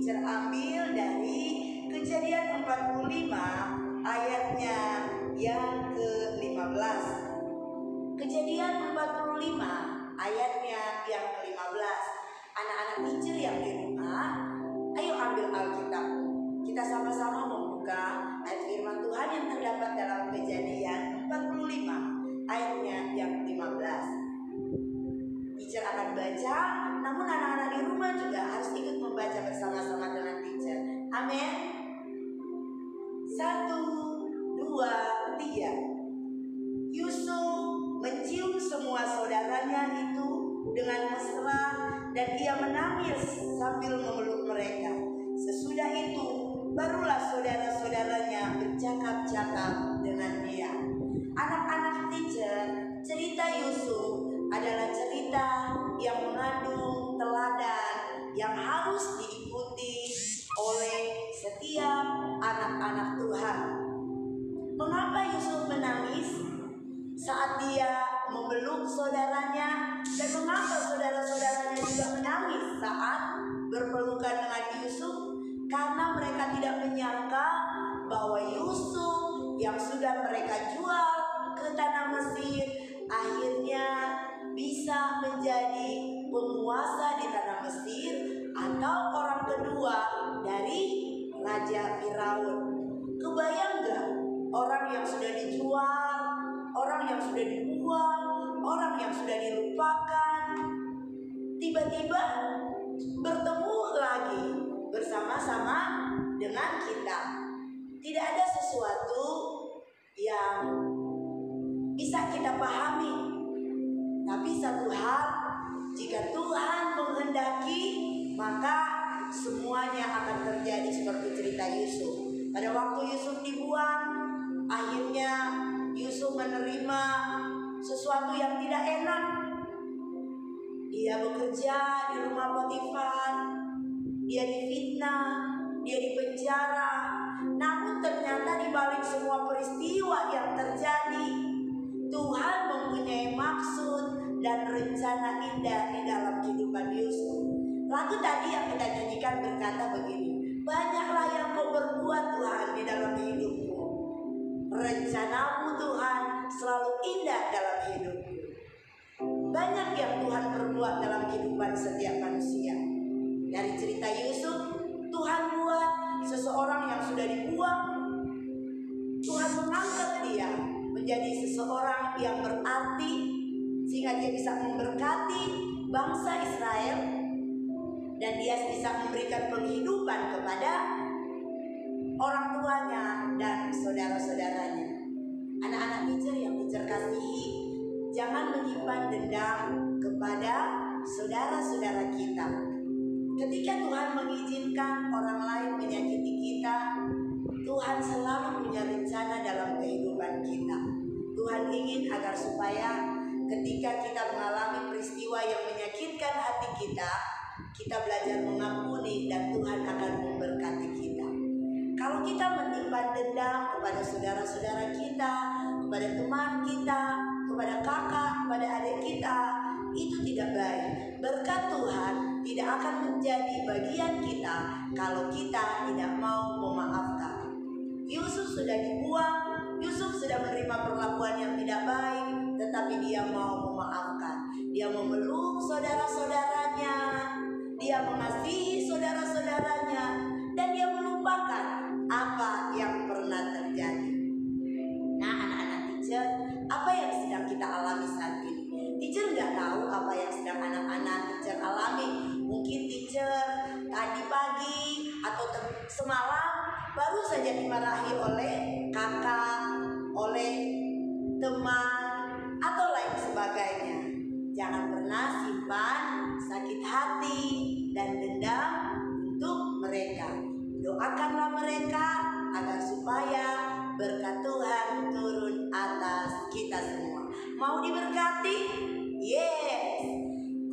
Teacher ambil dari Kejadian 45 ayatnya yang ke-15. Kejadian 45 ayatnya yang ke-15. Anak-anak teacher yang di rumah, ayo ambil Alkitab. Kita sama-sama membuka ayat firman Tuhan yang terdapat dalam Kejadian 45 ayatnya yang ke-15. Teacher akan baca, namun anak-anak di rumah juga harus ikut membaca bersama-sama dengan teacher. Amin. 1, 2, 3. Yusuf mencium semua saudaranya itu dengan mesra dan ia menangis sambil memeluk mereka. Sesudah itu barulah saudara-saudaranya bercakap-cakap dengan dia. Anak-anak teacher, cerita Yusuf adalah cerita yang mengandung teladan yang harus diikuti oleh setiap anak-anak Tuhan. Mengapa Yusuf menangis saat dia memeluk saudaranya, dan mengapa saudara-saudaranya juga menangis saat berpelukan dengan Yusuf? Karena mereka tidak menyangka bahwa Yusuf yang sudah mereka jual ke tanah Mesir akhirnya bisa menjadi penguasa di tanah Mesir atau orang kedua dari Raja Firaun. Kebayang gak orang yang sudah dijual, orang yang sudah dibuang, orang yang sudah dilupakan, tiba-tiba bertemu lagi bersama-sama dengan kita. Tidak ada sesuatu yang bisa kita pahami, tapi satu hal, jika Tuhan menghendaki, maka semuanya akan terjadi seperti cerita Yusuf. Pada waktu Yusuf dibuang, akhirnya Yusuf menerima sesuatu yang tidak enak. Dia bekerja di rumah Potifar, dia difitnah, dia dipenjara. Namun ternyata di balik semua peristiwa yang terjadi, Tuhan mempunyai maksud dan rencana indah di dalam kehidupan Yusuf. Lagu tadi yang kita nyanyikan berkata begini, banyaklah yang kau berbuat Tuhan di dalam hidupku. Rencanamu Tuhan selalu indah dalam hidupku. Banyak yang Tuhan perbuat dalam kehidupan setiap manusia. Dari cerita Yusuf, Tuhan buat seseorang yang sudah dibuang, Tuhan mengangkat dia menjadi seseorang yang berarti, sehingga dia bisa memberkati bangsa Israel, dan dia bisa memberikan penghidupan kepada orang tuanya dan saudara-saudaranya. Anak-anak teacher yang teacher kasihi, jangan menyimpan dendam kepada saudara-saudara kita. Ketika Tuhan mengizinkan orang lain menyakiti kita, Tuhan selalu punya rencana dalam kehidupan kita. Tuhan ingin agar supaya ketika kita mengalami peristiwa yang menyakitkan hati kita, kita belajar mengampuni dan Tuhan akan memberkati kita. Kalau kita menyimpan dendam kepada saudara-saudara kita, kepada teman kita, kepada kakak, kepada adik kita, itu tidak baik. Berkat Tuhan tidak akan menjadi bagian kita kalau kita tidak mau memaafkan. Yusuf sudah dibuang, Yusuf sudah menerima perlakuan yang tidak baik, tetapi dia mau memaafkan. Dia memeluk saudara-saudaranya, dia mengasihi saudara-saudaranya, dan dia melupakan apa yang pernah terjadi. Nah, anak-anak teacher, apa yang sedang kita alami saat ini? Teacher nggak tahu apa yang sedang anak-anak teacher alami. Mungkin teacher tadi pagi atau semalam baru saja dimarahi oleh kakak, oleh teman, atau lain sebagainya. Jangan pernah simpan sakit hati dan dendam untuk mereka. Doakanlah mereka agar supaya berkat Tuhan turun atas kita semua. Mau diberkati? Yes.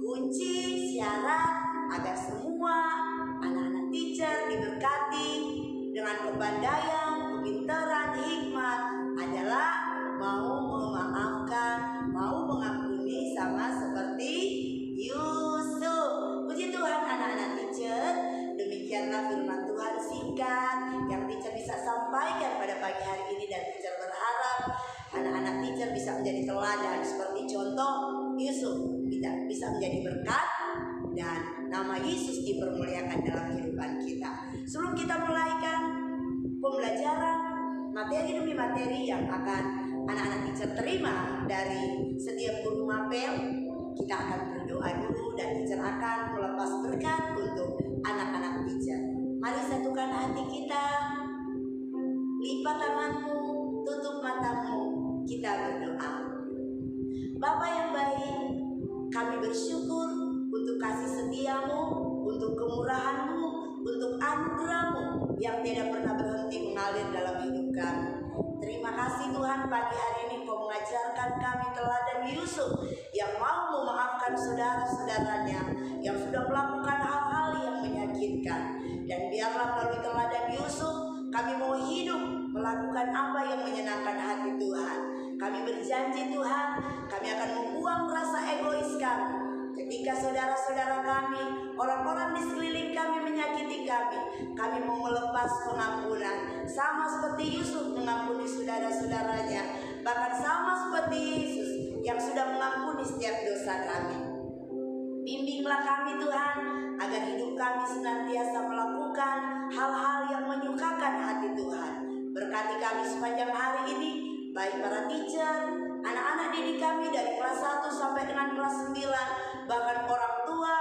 Kunci syarat agar semua anak-anak teacher diberkati dengan kepandaian, kepintaran, hikmat adalah mau memaafkan, mau mengampuni sama seperti Yusuf. Puji Tuhan anak-anak teacher, demikianlah bisa menjadi teladan seperti contoh Yusuf, bisa menjadi berkat dan nama Yesus dipermuliakan dalam kehidupan kita. Sebelum kita mulaikan pembelajaran materi demi materi yang akan anak-anak teacher terima dari setiap guru mapel, kita akan berdoa dulu dan teacher akan melepas berkat untuk anak-anak teacher. Mari satukan hati kita, lipat tanganmu, tutup matamu, kita berdoa. Bapa yang baik, kami bersyukur untuk kasih setiamu, untuk kemurahanmu, untuk anugerahmu yang tidak pernah berhenti mengalir dalam hidup kami. Terima kasih Tuhan, pagi hari ini Kau mengajarkan kami teladan Yusuf yang mau memaafkan saudara-saudaranya yang sudah melakukan hal-hal yang menyakitkan. Dan biarlah melalui teladan Yusuf kami mau hidup melakukan apa yang menyenangkan hati Tuhan. Kami berjanji Tuhan, kami akan membuang rasa egois kami. Ketika saudara-saudara kami, orang-orang di sekeliling kami menyakiti kami mau melepas pengampunan. Sama seperti Yusuf mengampuni saudara-saudaranya, bahkan sama seperti Yesus yang sudah mengampuni setiap dosa kami. Bimbinglah kami Tuhan, agar hidup kami senantiasa melakukan hal-hal yang menyukakan hati Tuhan. Berkati kami sepanjang hari ini, baik para teacher, anak-anak didik kami dari kelas 1 sampai dengan kelas 9, bahkan orang tua,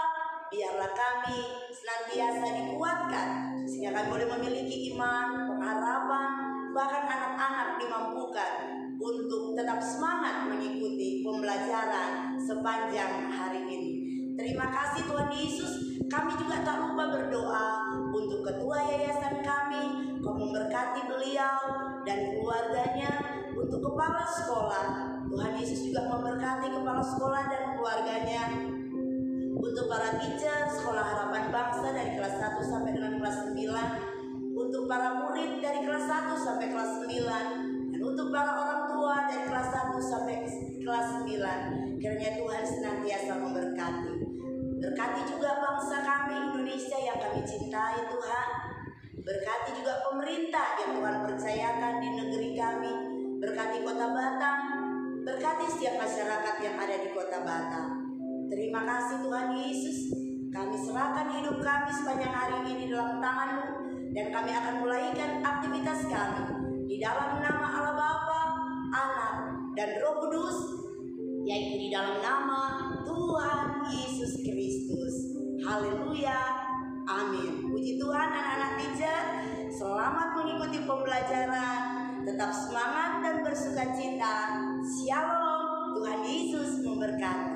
biarlah kami senantiasa dikuatkan sehingga kami boleh memiliki iman, pengharapan, bahkan anak-anak dimampukan untuk tetap semangat mengikuti pembelajaran sepanjang hari ini. Terima kasih Tuhan Yesus. Kami juga tak lupa berdoa untuk ketua yayasan kami, Kau memberkati beliau dan keluarganya, untuk kepala sekolah, Tuhan Yesus juga memberkati kepala sekolah dan keluarganya, untuk para teacher Sekolah Harapan Bangsa dari kelas 1 sampai dengan kelas 9, untuk para murid dari kelas 1 sampai kelas 9, dan untuk para orang tua dari kelas 1 sampai kelas 9. Kiranya Tuhan senantiasa memberkati. Berkati juga bangsa kami Indonesia yang kami cintai Tuhan. Berkati juga pemerintah yang Tuhan percayakan di negeri kami. Berkati Kota Batam, berkati setiap masyarakat yang ada di Kota Batam. Terima kasih Tuhan Yesus. Kami serahkan hidup kami sepanjang hari ini dalam tangan-Mu, dan kami akan mulaikan aktivitas kami di dalam nama Allah Bapa, Anak, dan Roh Kudus, yaitu di dalam nama Tuhan Yesus Kristus. Haleluya, amin. Puji Tuhan anak-anak teacher, selamat mengikuti pembelajaran. Tetap semangat dan bersukacita. Shalom, Tuhan Yesus memberkati.